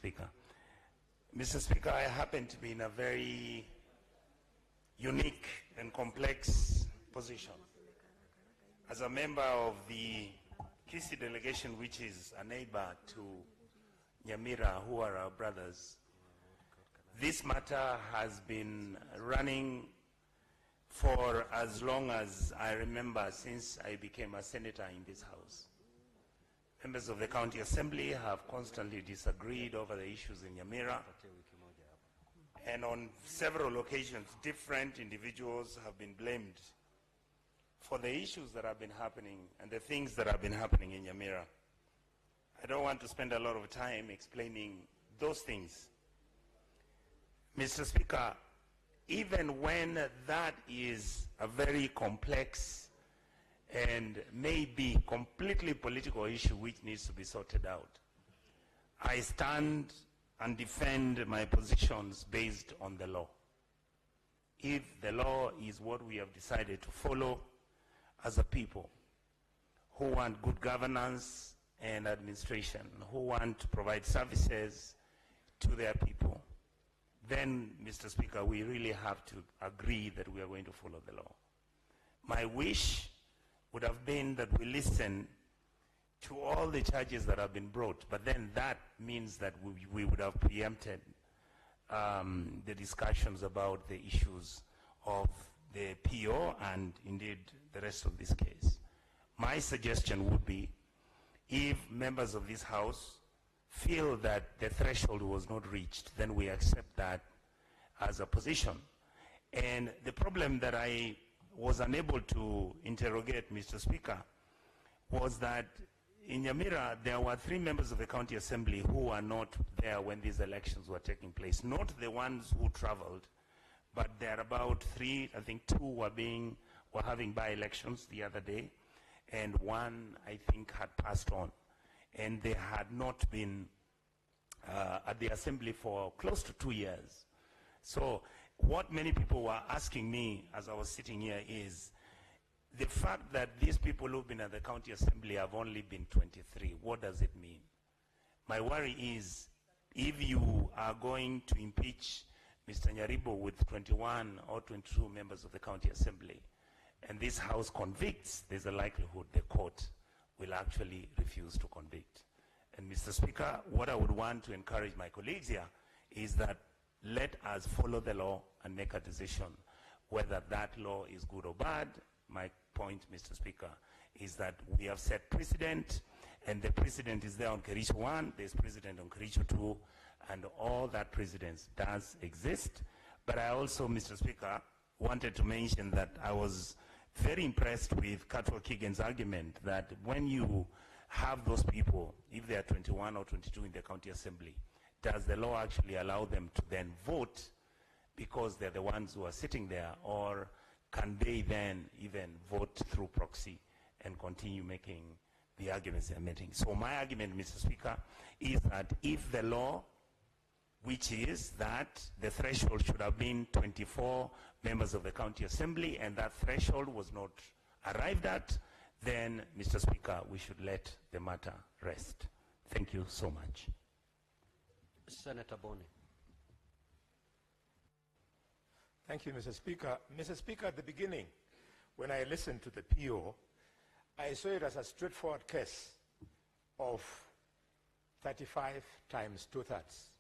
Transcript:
Speaker. Mr. Speaker, I happen to be in a very unique and complex position. As a member of the Kisii delegation, which is a neighbor to Nyamira, who are our brothers, this matter has been running for as long as I remember, since I became a senator in this house. Members of the County Assembly have constantly disagreed over the issues in Nyamira, and on several occasions, different individuals have been blamed for the issues that have been happening and the things that have been happening in Nyamira. I don't want to spend a lot of time explaining those things. Mr. Speaker, even when that is a very complex and maybe completely political issue which needs to be sorted out, I stand and defend my positions based on the law. If the law is what we have decided to follow as a people who want good governance and administration, who want to provide services to their people, then, Mr. Speaker, we really have to agree that we are going to follow the law. My wish would have been that we listen to all the charges that have been brought, but then that means that we would have preempted the discussions about the issues of the PO and indeed the rest of this case. My suggestion would be, if members of this House feel that the threshold was not reached, then we accept that as a position. And the problem that I was unable to interrogate, Mr. Speaker, was that in Nyamira, there were 3 members of the County Assembly who were not there when these elections were taking place. Not the ones who traveled, but there are about 3, I think 2 were having by-elections the other day, and 1, I think, had passed on. And they had not been at the Assembly for close to 2 years. So what many people were asking me as I was sitting here is, the fact that these people who've been at the County Assembly have only been 23, what does it mean? My worry is, if you are going to impeach Mr. Nyaribo with 21 or 22 members of the County Assembly, and this House convicts, there's a likelihood the court will actually refuse to convict. And Mr. Speaker, what I would want to encourage my colleagues here is that let us follow the law and make a decision whether that law is good or bad. My point, Mr. Speaker, is that we have set precedent, and the precedent is there on Kericho 1, there's precedent on Kericho 2, and all that precedence does exist. But I also, Mr. Speaker, wanted to mention that I was very impressed with Katwa Kigen's argument that when you have those people, if they are 21 or 22 in the County Assembly, does the law actually allow them to then vote because they're the ones who are sitting there, or can they then even vote through proxy and continue making the arguments they're making? So my argument, Mr. Speaker, is that if the law, which is that the threshold should have been 24 members of the County Assembly, and that threshold was not arrived at, then, Mr. Speaker, we should let the matter rest. Thank you so much. Senator Boni. Thank you, Mr. Speaker. Mr. Speaker, at the beginning, when I listened to the PO, I saw it as a straightforward case of 35 times 2/3.